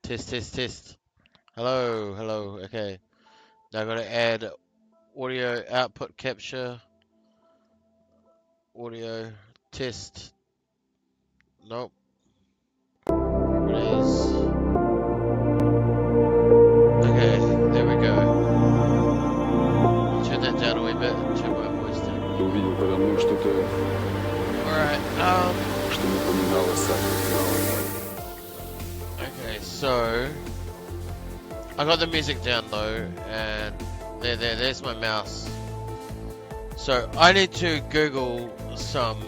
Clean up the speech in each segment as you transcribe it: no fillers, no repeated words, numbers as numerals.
Test, test, test. Hello, hello. Okay. Now I gotta add audio output capture. Audio test. Nope. Properties. Okay, there we go. Turn that down a wee bit. Turn my voice down. Увидел подо мной что-то, Alright, что напоминало сахар. okay, so I got the music down low, and there's my mouse. So I need to Google some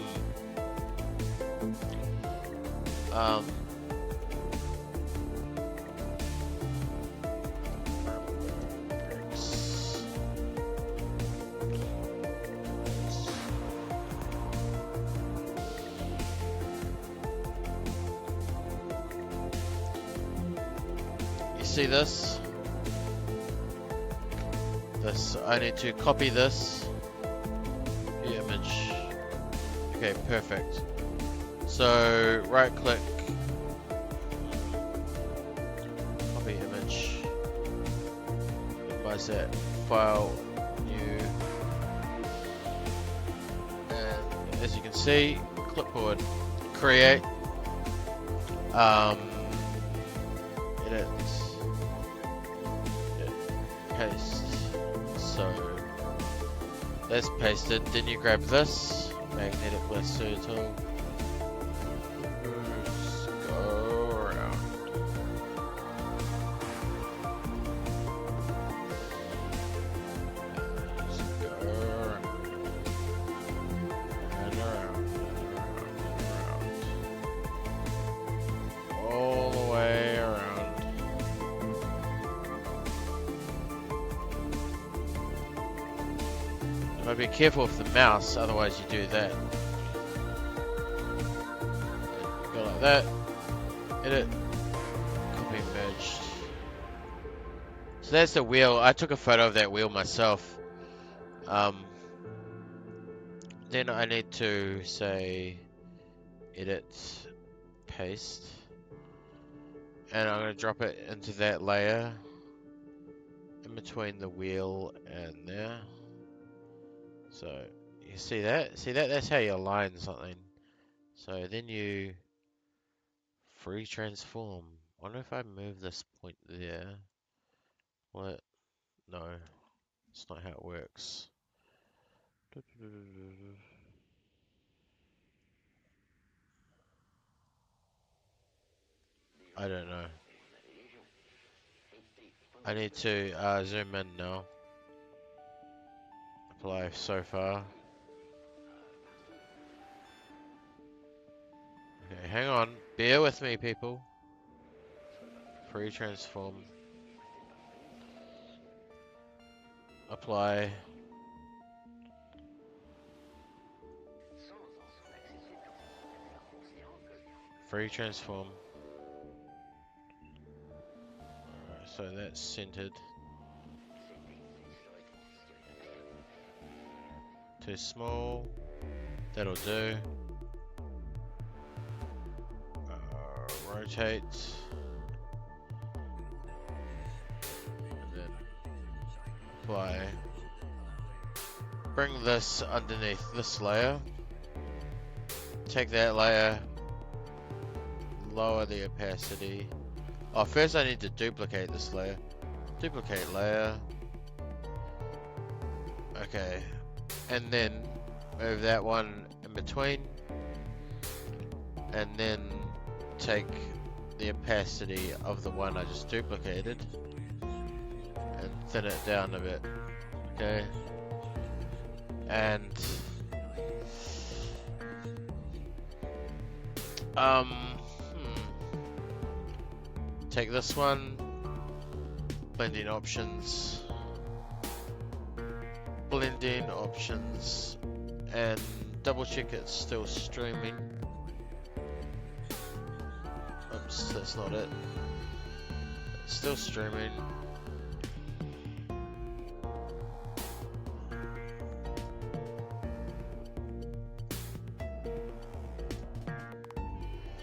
you see this? I need to copy this. The image. Okay, perfect. So right click, copy image, minimize that, file, new, and as you can see, clipboard, create, edit, paste. So that's pasted. Then you grab this magnetic lasso tool. Just go around. Just go around. And around. And around. All the way around. But be careful with the mouse, otherwise you do that. Go like that. Edit. Copy merged. So that's the wheel. I took a photo of that wheel myself. Then I need to say edit, paste, and I'm going to drop it into that layer in between the wheel and there. So you see that? See that? That's how you align something. So then you free transform. I wonder if I move this point there. What? No, it's not how it works. I don't know. I need to zoom in now. Apply so far. Okay, hang on. Bear with me, people. Free transform. Apply. Free transform. Alright, so that's centered. Too small. That'll do. Rotate. And then apply. Bring this underneath this layer. Take that layer. Lower the opacity. Oh, first I need to duplicate this layer. Duplicate layer. Okay. And then move that one in between. And then take the opacity of the one I just duplicated. And thin it down a bit. Okay. And take this one, blending options, and double check it's still streaming. Oops, that's not it. It's still streaming.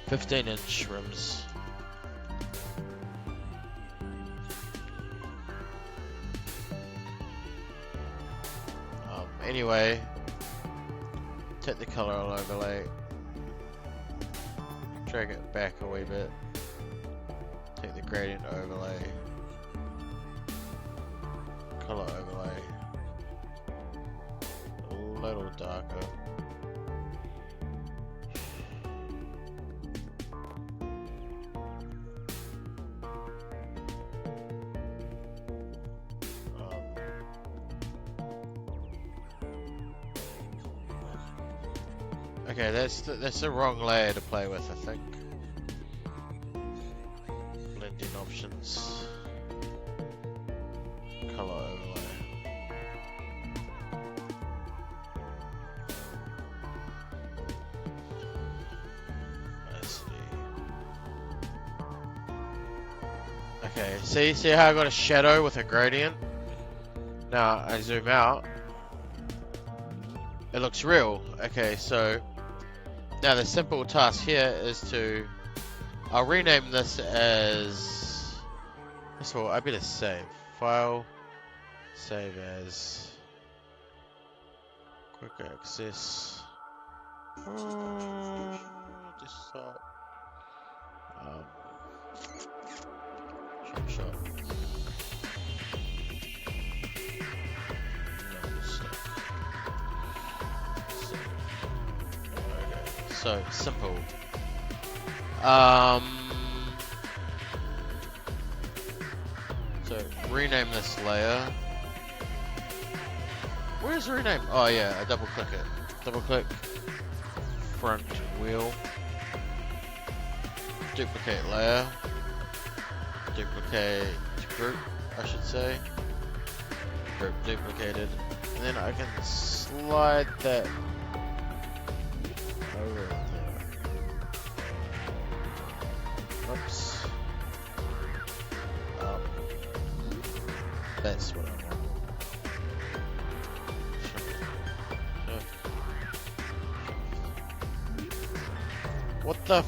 .15" rims. anyway, take the color overlay, drag it back a wee bit, take the gradient overlay, color overlay, a little darker. Okay, that's the wrong layer to play with, I think. Blending options, color overlay. Let's see. Okay, see how I got a shadow with a gradient? Now I zoom out. It looks real. Okay, so now the simple task here is to, I'll rename this as, first of all, I better save. File, save as, quick access, desktop, shop. So simple. So rename this layer. Where's rename? Oh yeah, I double click it. Double click front wheel. Duplicate layer. Duplicate group, I should say. Group duplicated. And then I can slide that over there. Oops. That's what I want. What the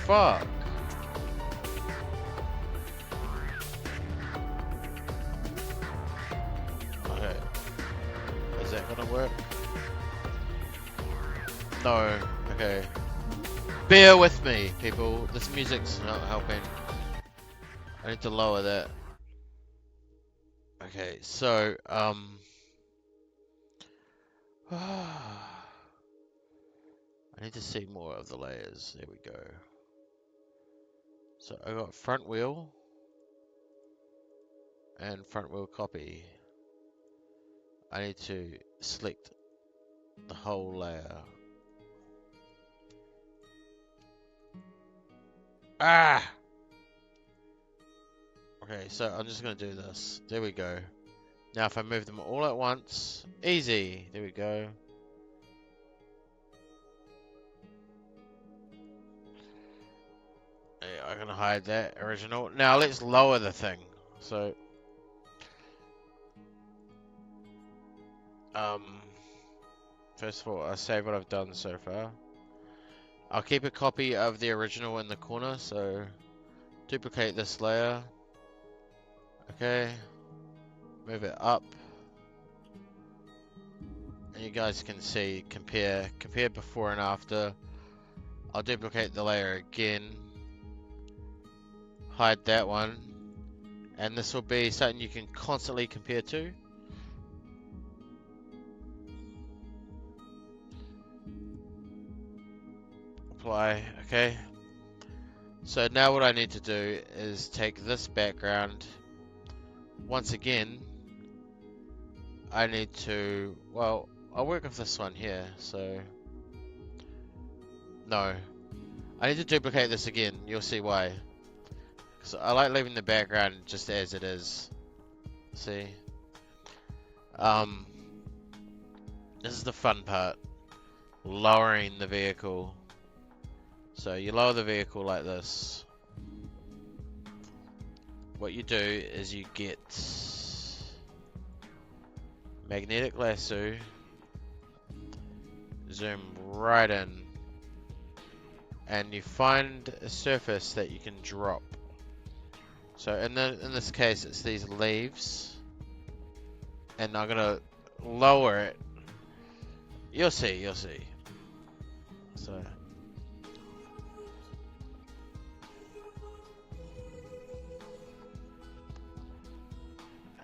fuck? Okay. Is that gonna work? No. Okay. Bear with me, people. This music's not helping. I need to lower that. Okay, so, I need to see more of the layers. There we go. So I got front wheel and front wheel copy. I need to select the whole layer. Ah! Okay, so I'm just going to do this. There we go. Now if I move them all at once, easy. There we go. Yeah, I'm going to hide that original. Now let's lower the thing. So, first of all, I'll save what I've done so far. I'll keep a copy of the original in the corner, so duplicate this layer. Okay. Move it up. And you guys can see, compare before and after. I'll duplicate the layer again. Hide that one. And this will be something you can constantly compare to. Apply, okay. So now what I need to do is take this background. Once again, I need to, well, I'll work with this one here, so. No. I need to duplicate this again, you'll see why. Because I like leaving the background just as it is. See? This is the fun part. Lowering the vehicle. So you lower the vehicle like this. What you do is you get magnetic lasso, zoom right in, and you find a surface that you can drop. So in this case it's these leaves, and I'm gonna lower it You'll see, you'll see. So,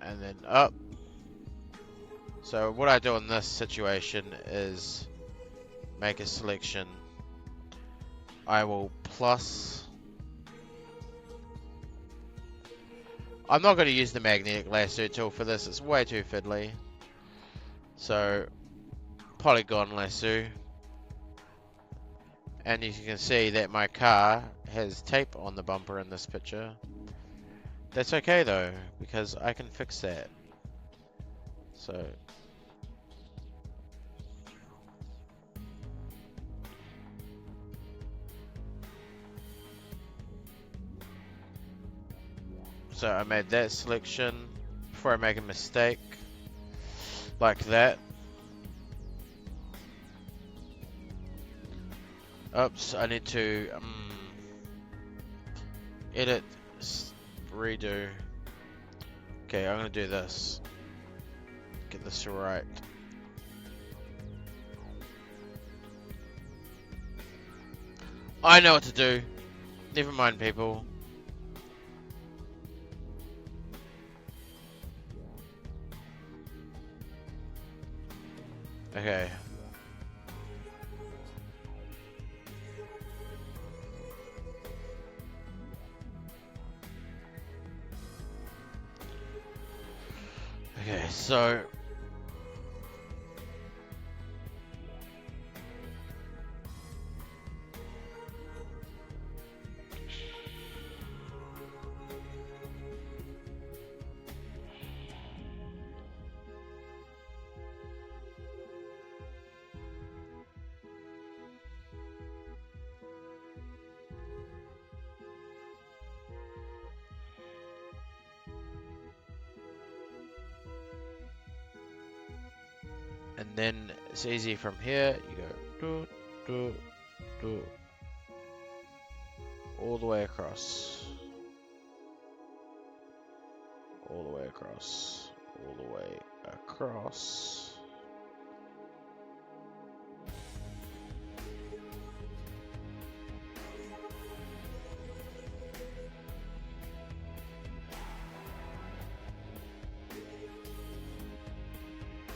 and then up. So what I do in this situation is make a selection. I will plus. I'm not going to use the magnetic lasso tool for this. It's way too fiddly. So polygon lasso. And you can see that my car has tape on the bumper in this picture. That's okay though, because I can fix that. So I made that selection before I make a mistake like that. Oops, I need to edit, redo. Okay, I'm gonna do this. Get this right. I know what to do. Never mind, people. Okay. Okay, so and then it's easy from here. You go do, do, all the way across. All the way across. All the way across.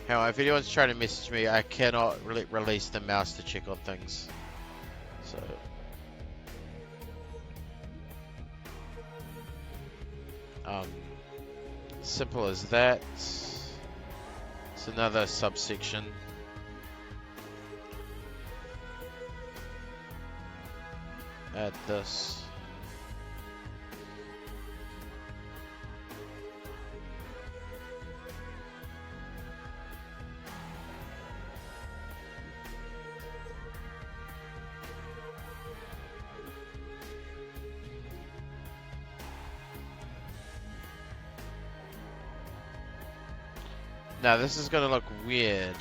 Now, if anyone's trying to message me, I cannot release the mouse to check on things. So, simple as that. It's another subsection. Add this. Now this is gonna look weird.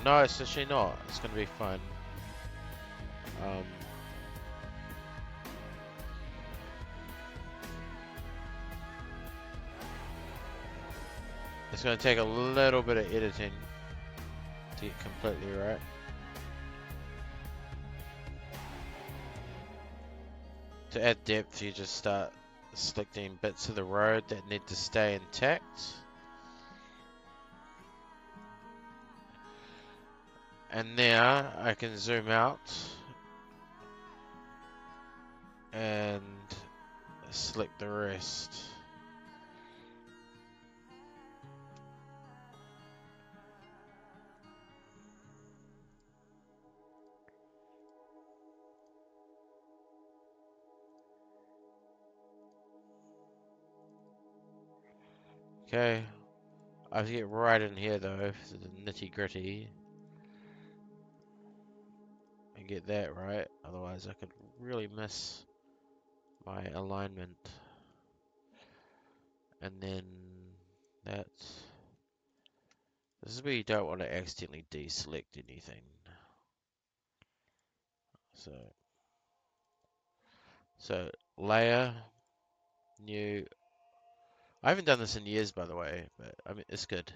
No, it's actually not. It's gonna be fun. It's gonna take a little bit of editing to get completely right. To add depth, you just start selecting bits of the road that need to stay intact. And now I can zoom out and select the rest. Okay, I have to get right in here though, for the nitty gritty. And get that right, otherwise I could really miss my alignment. And then that's... This is where you don't want to accidentally deselect anything. So layer, new. I haven't done this in years, by the way, but I mean it's good.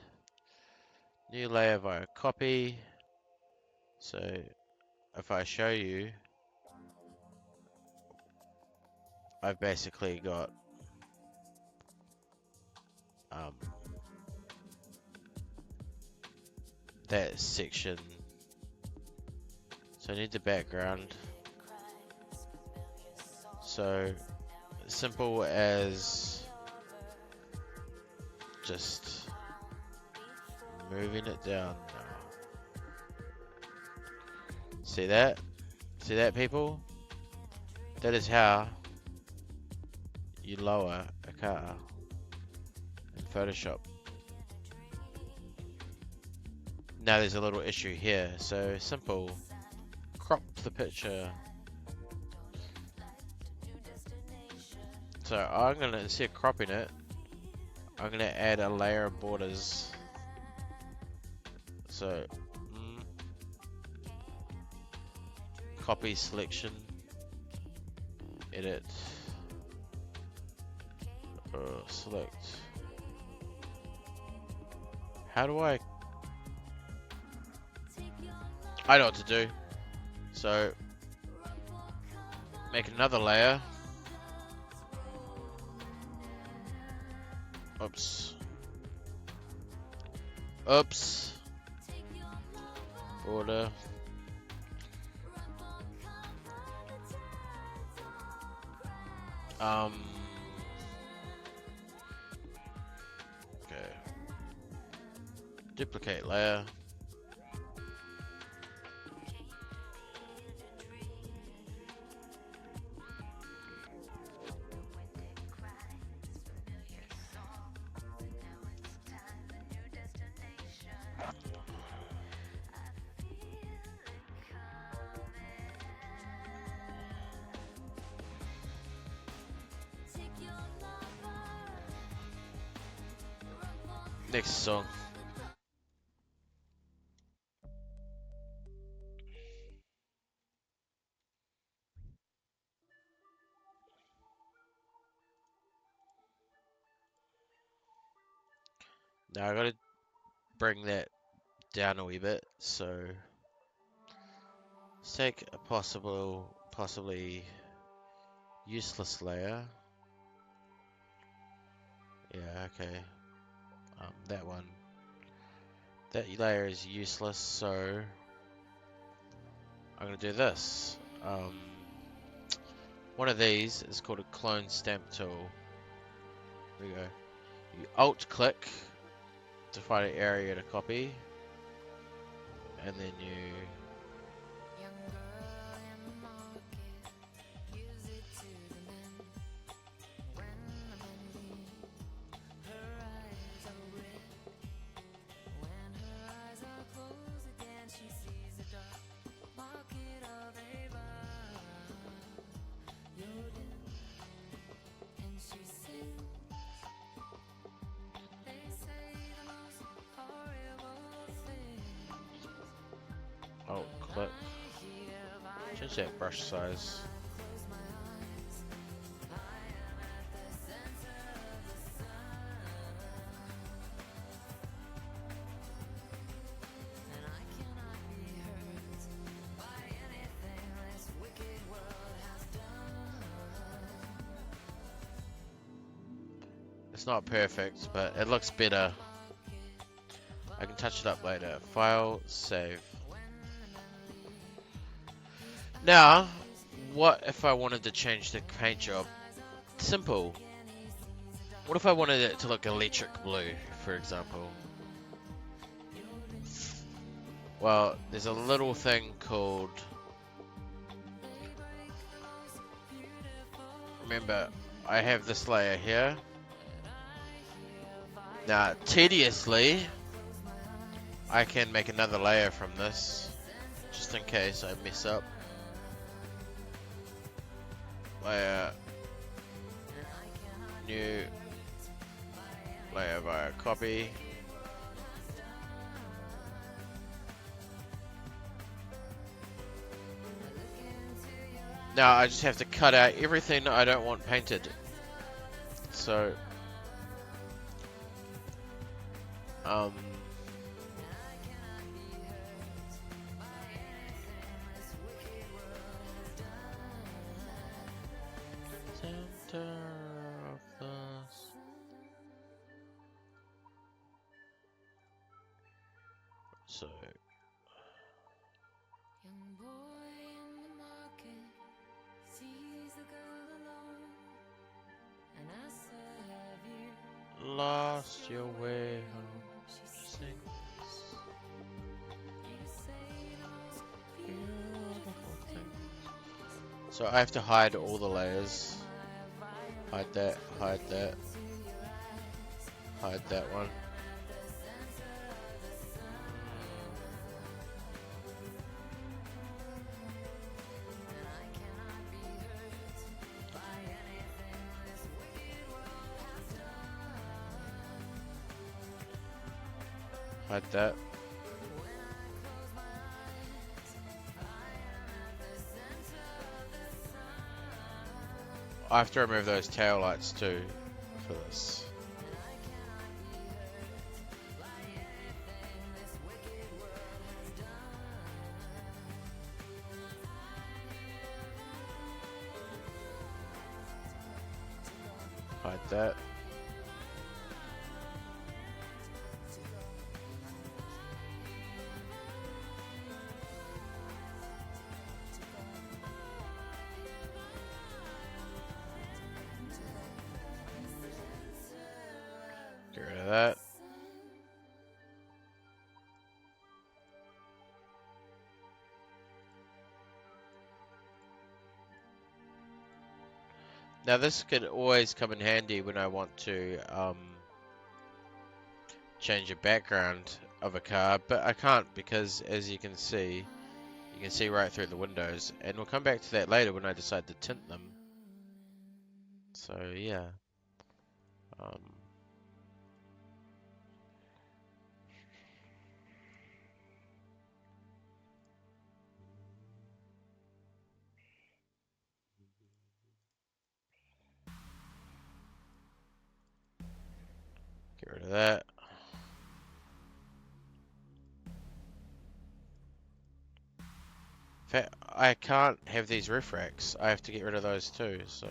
New layer via copy. So if I show you, I've basically got that section. So I need the background. So simple as just moving it down now. See that? See that, people? That is how you lower a car in Photoshop. Now there's a little issue here, so simple. Crop the picture. So I'm gonna, instead of cropping it, I'm gonna add a layer of borders. So copy selection, edit, select. How do I know what to do. So make another layer. Oops. Oops. Border. Okay. Duplicate layer. Next song. Now I gotta bring that down a wee bit, so let's take a possibly useless layer. Yeah, okay. That one. That layer is useless, so I'm gonna do this. One of these is called a clone stamp tool. There we go. You alt click to find an area to copy, and then you alt click. Change that brush size. It's not perfect, but it looks better. I can touch it up later. File, save. Now, what if I wanted to change the paint job? Simple. What if I wanted it to look electric blue, for example? Well, there's a little thing called... Remember, I have this layer here. Now, tediously, I can make another layer from this, just in case I mess up. Layer, new, layer via copy. Now I just have to cut out everything I don't want painted. So, Lost your way home. Sing. Beautiful thing. So I have to hide all the layers. Hide that, hide that, hide that one. Hide that. I have to remove those tail lights too for this. Hide that. Get rid of that. Now this could always come in handy when I want to change the background of a car, but I can't because as you can see right through the windows, and we'll come back to that later when I decide to tint them. So yeah. Get rid of that. In fact, I can't have these roof racks. I have to get rid of those too, so...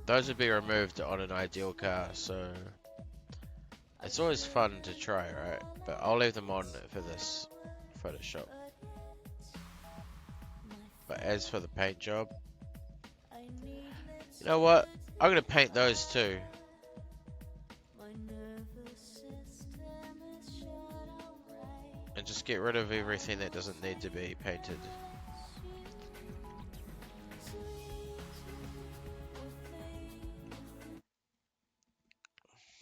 Those would be removed on an ideal car, so... It's always fun to try, right? But I'll leave them on for this Photoshop. But as for the paint job... You know what? I'm gonna paint those too. And just get rid of everything that doesn't need to be painted.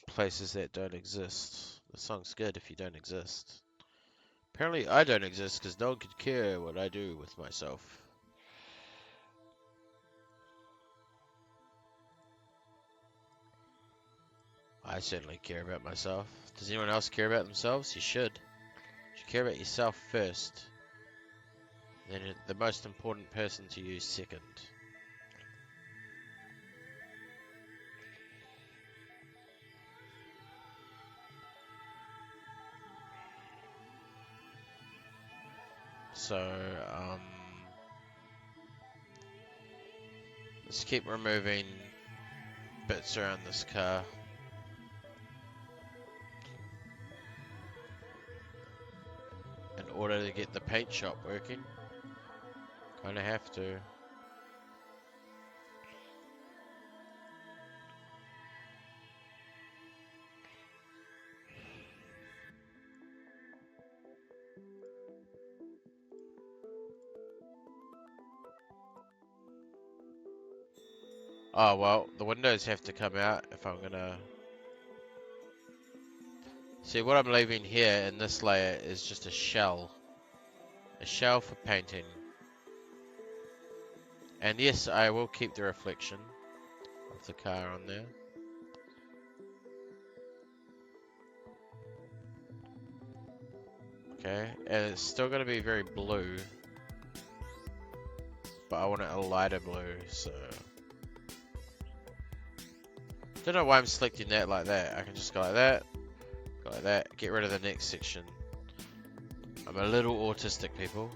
Places that don't exist. The song's good if you don't exist. Apparently I don't exist because no one could care what I do with myself. I certainly care about myself. Does anyone else care about themselves? You should. You should care about yourself first. Then the most important person to you second. So, let's keep removing bits around this car. In order to get the paint shop working. Kinda have to. Oh well, the windows have to come out if I'm gonna... See, what I'm leaving here in this layer is just a shell. A shell for painting. And yes, I will keep the reflection of the car on there. Okay, and it's still going to be very blue. But I want it a lighter blue, so... Don't know why I'm selecting that like that. I can just go like that, get rid of the next section. I'm a little autistic, people.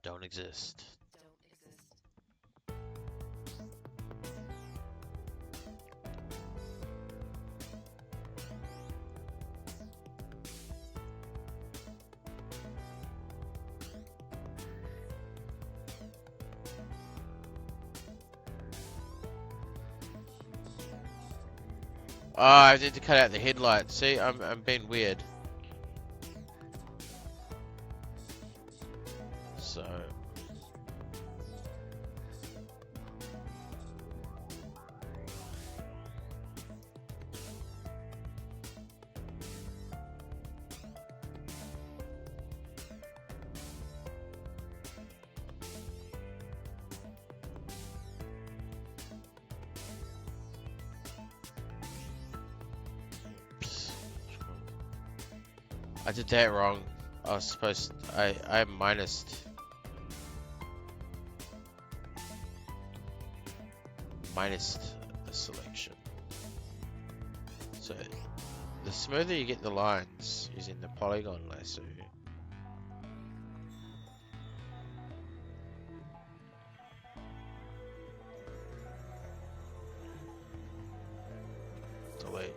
Don't exist. Oh, I need to cut out the headlights. See, I'm being weird. So. I did that wrong. I was supposed. I minused. Minused the selection. So the smoother you get the lines using the polygon lasso. Delete.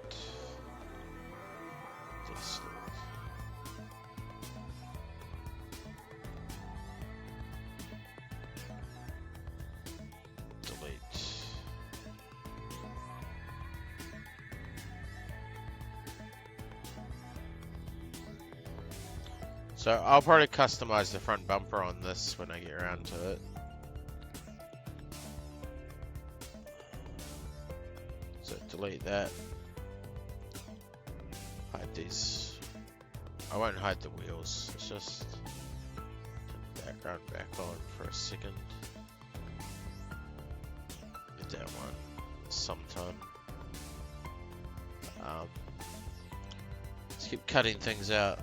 Distort. Delete. So I'll probably customize the front bumper on this when I get around to it. So delete that. Hide these. I won't hide the wheels. It's just turn the background back on for a second. Get that one sometime. Let's keep cutting things out.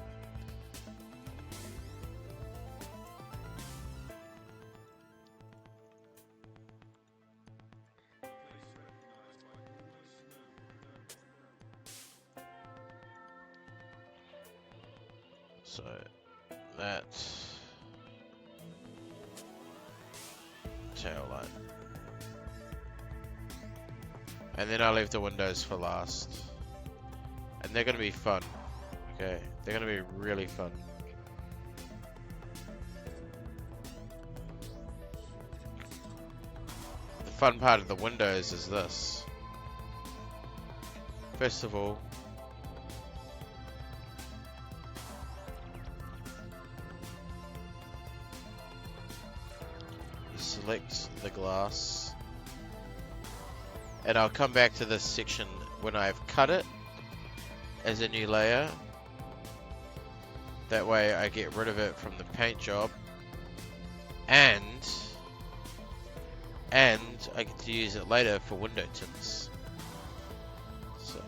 So that tail light, and then I'll leave the windows for last, and they're gonna be fun. Okay, they're gonna be really fun. The fun part of the windows is this. First of all, select the glass, and I'll come back to this section when I've cut it as a new layer. That way I get rid of it from the paint job, and I get to use it later for window tints. So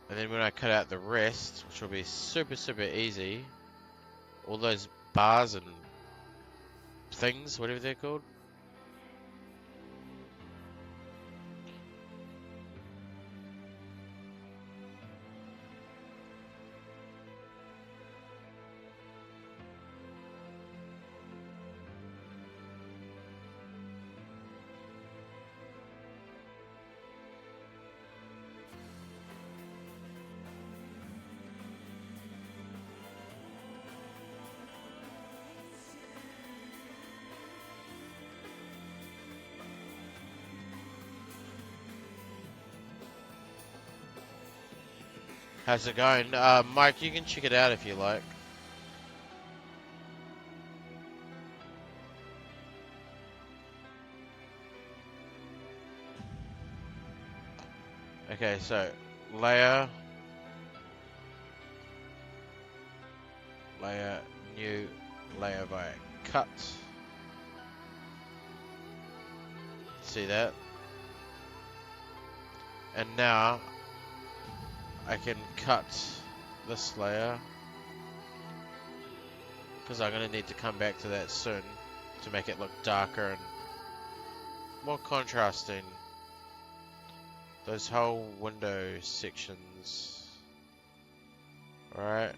and then when I cut out the rest, which will be super easy, all those bars and things, whatever they're called. How's it going? Mike, you can check it out if you like. Okay, so layer, new layer by cut. See that? And now I can cut this layer, because I'm going to need to come back to that soon to make it look darker and more contrasting. Those whole window sections. Alright.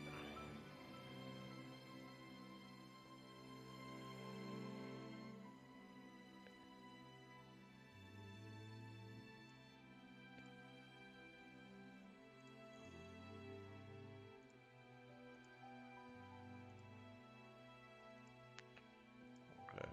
Okay.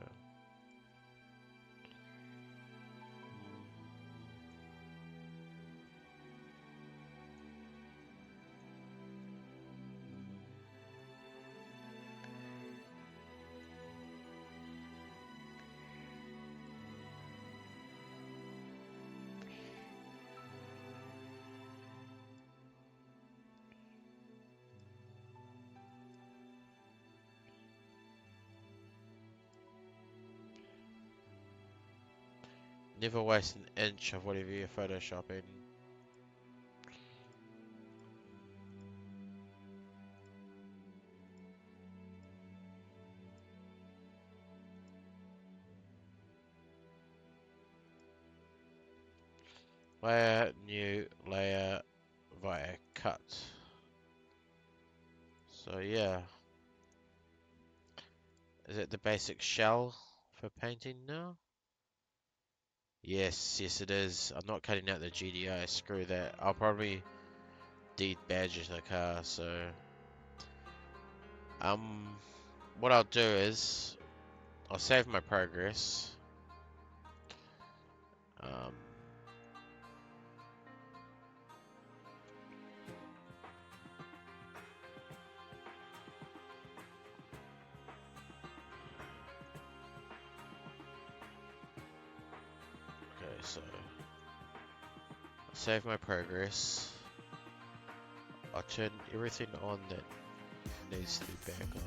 Never waste an inch of whatever you're photoshopping. Layer, new layer via cut. So yeah. Is it the basic shell for painting now? Yes, yes it is. I'm not cutting out the GDI, screw that. I'll probably de-badge the car, so... What I'll do is... I'll save my progress. Okay, so... I'll save my progress. I'll turn everything on that needs to be back on.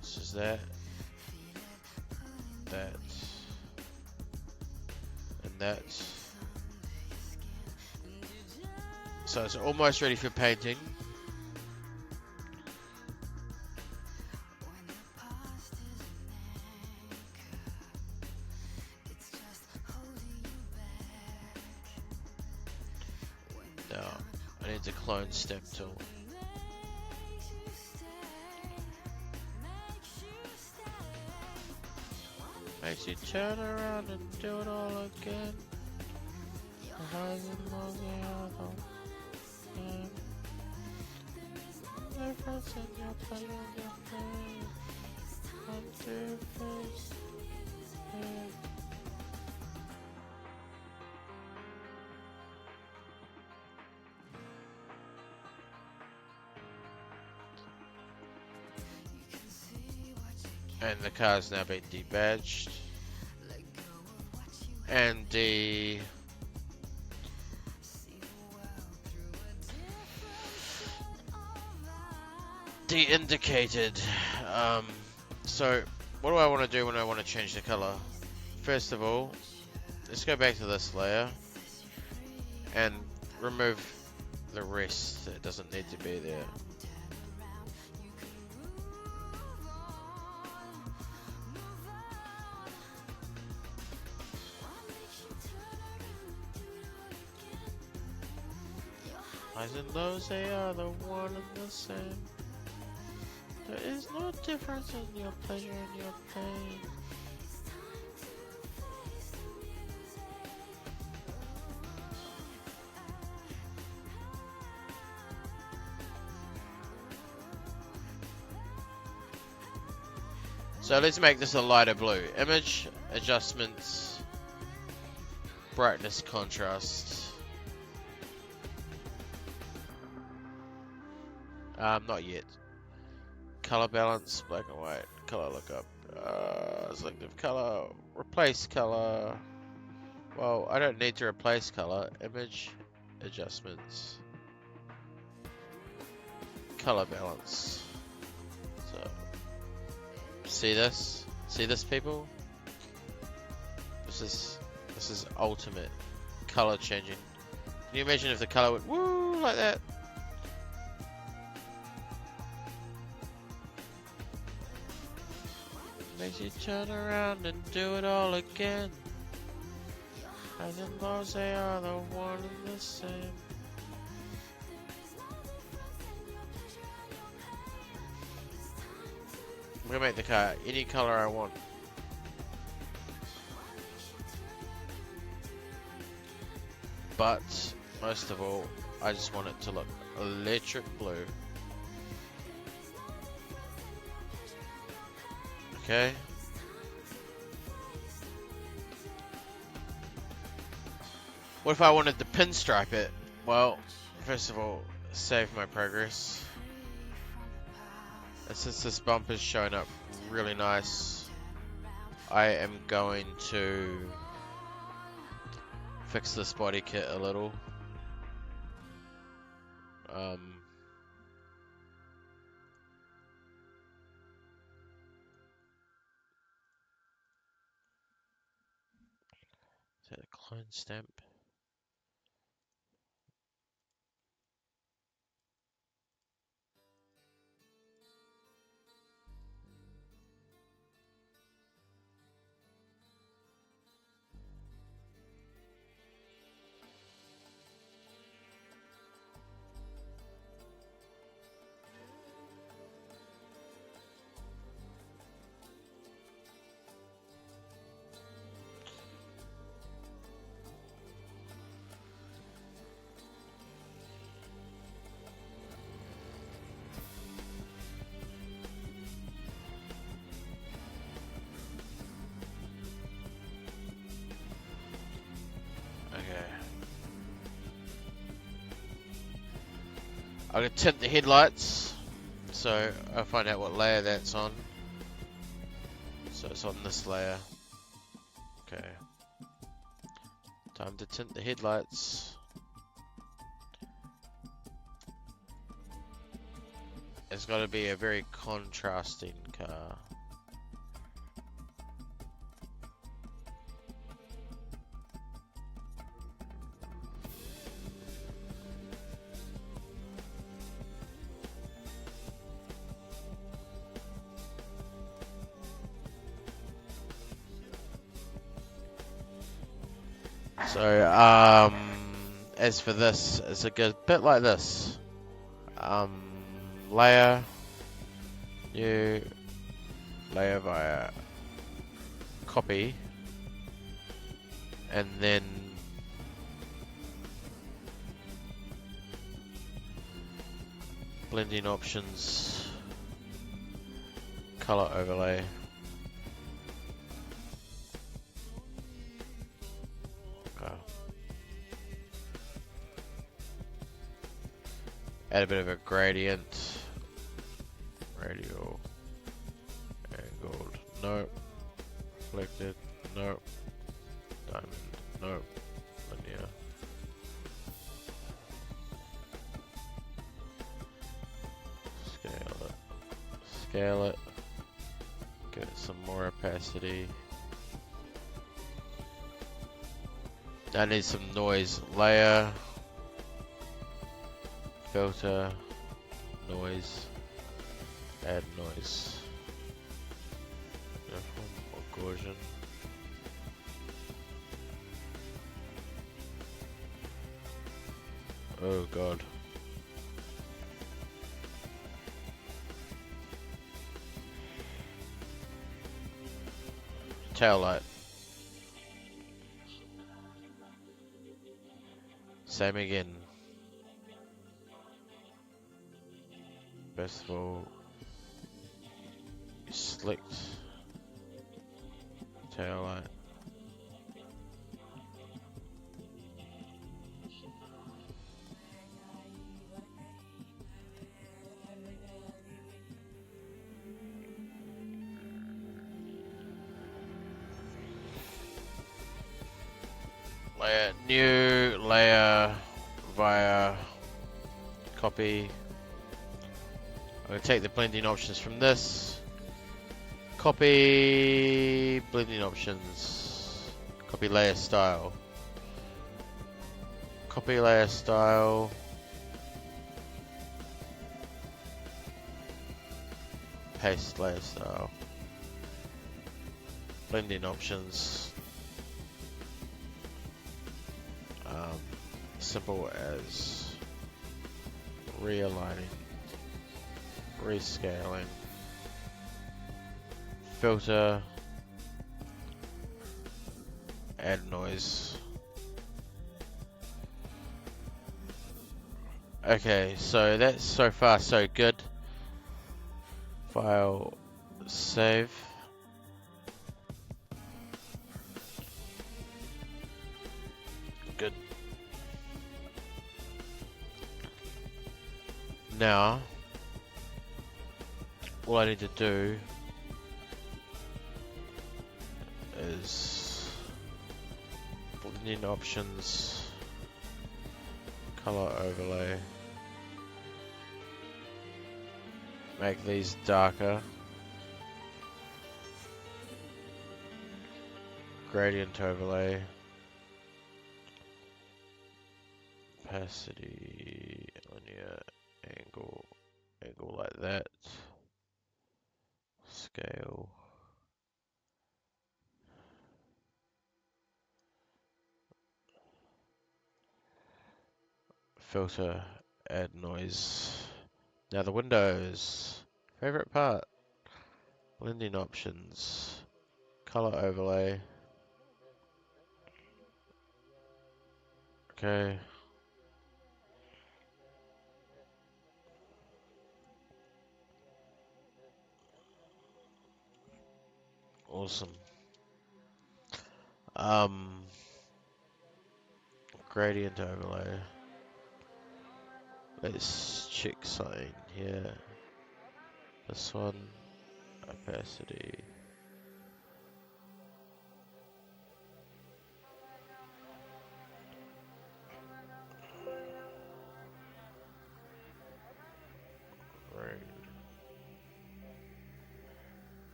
This is that. That. And that. So it's almost ready for painting. Now, I need to clone step tool. Makes you turn around and do it all again. Difference in your pleasure and your pain. Come to face. And the car's now been debadged. And the de-indicated. So what do I want to do when I want to change the color? First of all, let's go back to this layer and remove the rest that doesn't need to be there. Highs and lows, they are the one and the same. There is no difference in your pleasure and your pain. So let's make this a lighter blue. Image, adjustments, brightness, contrast. Not yet. Color balance, black and white. Color lookup. Selective color. Replace color. Well, I don't need to replace color. Image, adjustments. Color balance. So, see this? See this, people? This is ultimate color changing. Can you imagine if the color went woo like that? Makes you turn around and do it all again. As in those they are the one and the same. I'm gonna make the car any color I want. But most of all, I just want it to look electric blue. Okay. What if I wanted to pinstripe it? Well, first of all, save my progress. And since this bumper's showing up really nice, I am going to fix this body kit a little. Is that a clone stamp? I'm going to tint the headlights, so I'll find out what layer that's on. So it's on this layer. Okay. Time to tint the headlights. It's got to be a very contrasting car. So, as for this, it's a good bit like this. Layer, new, layer via copy, and then blending options, color overlay. Add a bit of a gradient, radial, angled, nope, reflected, nope, diamond, nope, linear. Scale it, give it some more opacity. I need some noise. Layer, filter, noise, add noise. Uniform or Gaussian. Oh god. Tail light. Same again. First of all, slicked tail light. Layer, new layer via copy. I'm going to take the blending options from this, copy, blending options, Copy layer style. Copy layer style. Paste layer style. Blending options. Simple as realigning, rescaling, filter, add noise. Okay, so that's so far so good. File, save. Good. Now, all I need to do is blending options, color overlay, make these darker, gradient overlay, opacity, linear, angle like that, scale, filter, add noise. Now the windows, favorite part, blending options, color overlay. Okay. Awesome. Gradient overlay. Let's check something here. This one, opacity. Red,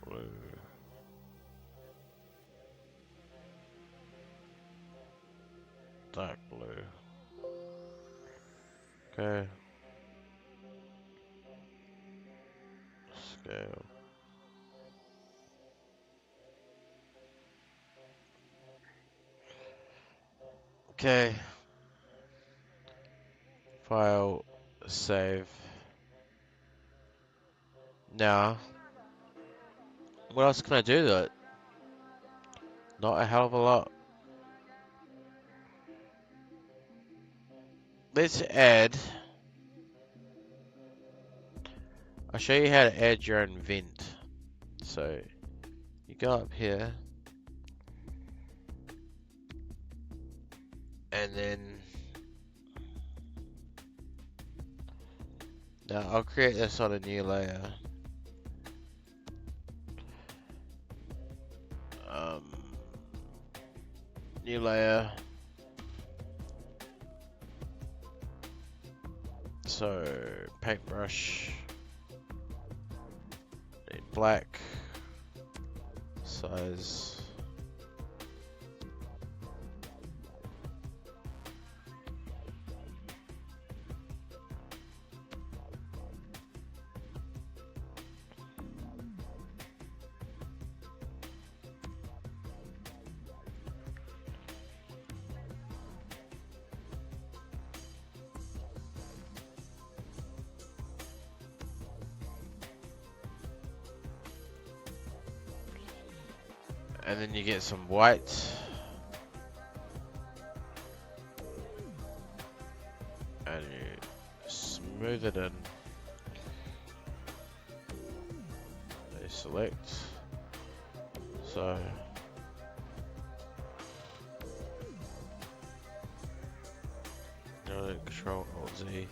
blue. Dark blue. Okay. Scale. Okay. File, save. Now, what else can I do to it? Not a hell of a lot. Let's add. I'll show you how to add your own vent. So, you go up here. And then now I'll create this on a new layer. New layer. So paintbrush. Need black. Size. And then you get some white. And you smooth it in. You select. So Control Alt Z.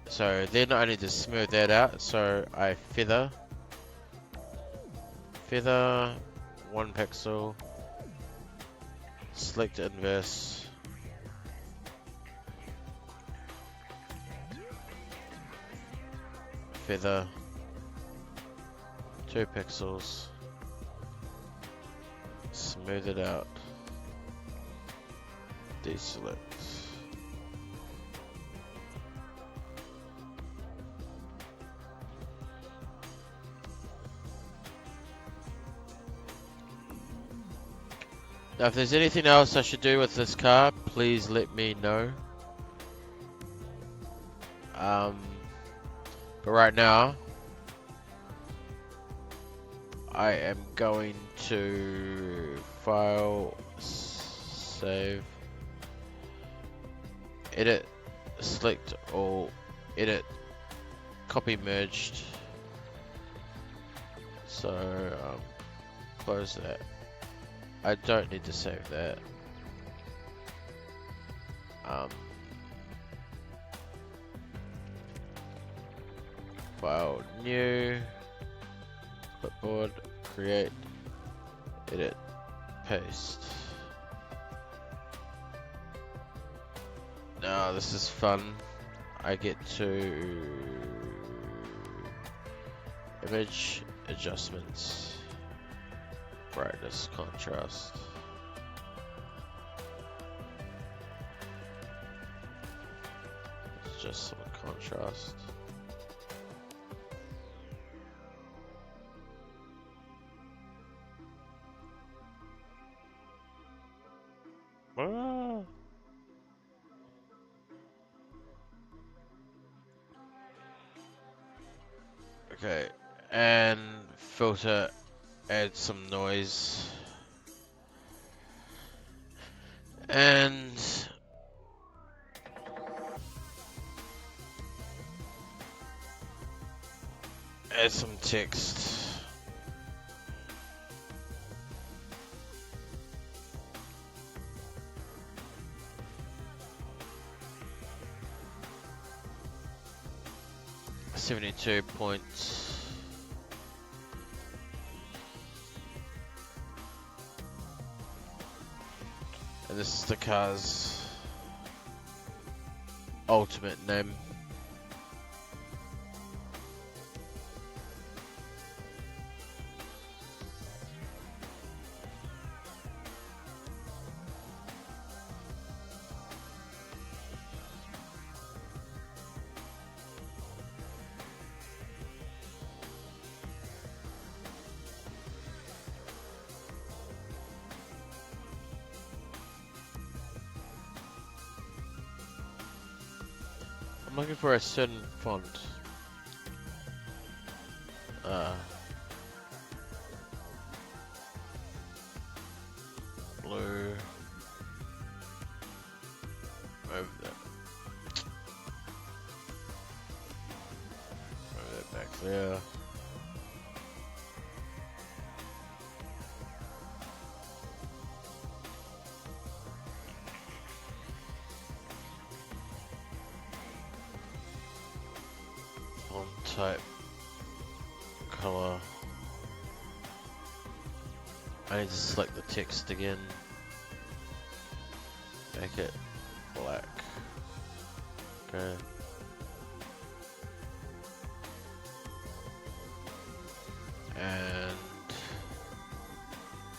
So then I need to smooth that out. So I feather 1 pixel, select inverse, feather 2 pixels, smooth it out. deselect. Now, if there's anything else I should do with this car, please let me know. But right now, I am going to file, save, edit, select all, edit, copy merged. So, close that. I don't need to save that. File new, clipboard, create, edit, paste. Now this is fun. I get to image adjustments, brightness, contrast. It's just some contrast. Ah. Okay, and filter, add some noise, and add some text. $72 points. And this is the car's ultimate name. I'm looking for a certain font. Blue. Move that. Move that back there. Font type. Color. I need to select the text again. Make it black. Okay. And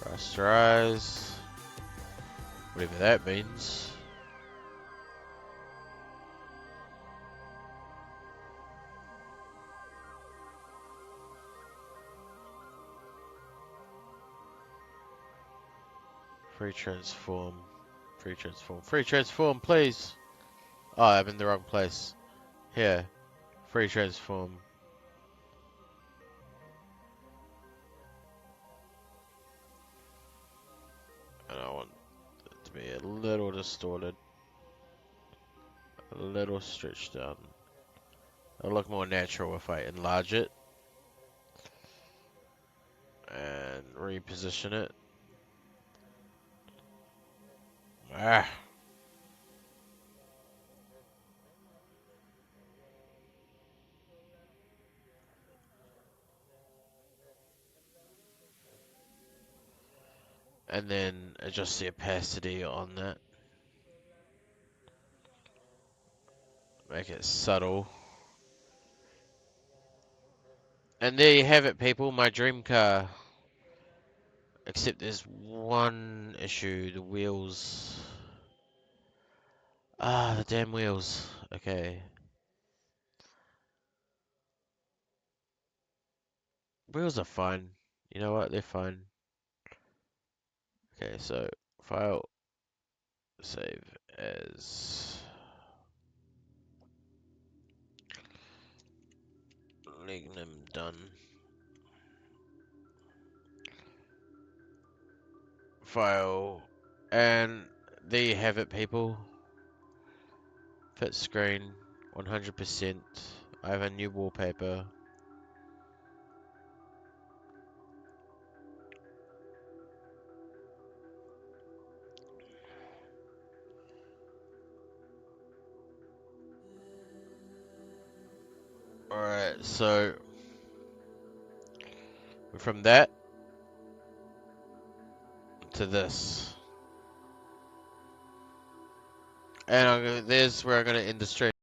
rasterize. Whatever that means. Free transform. Free transform. Free transform, please. Oh, I'm in the wrong place. Here. Free transform. And I want it to be a little distorted. A little stretched down. It'll look more natural if I enlarge it. And reposition it. Ah. And then adjust the opacity on that. Make it subtle. And there you have it, people. My dream car. Except there's one issue. The wheels. Ah, the damn wheels. Okay. Wheels are fine. You know what? They're fine. Okay, so file, save as Legnum done. File, and there you have it, people. Fit screen, 100%. I have a new wallpaper. Alright, so from that to this. And there's where I'm going to end the stream.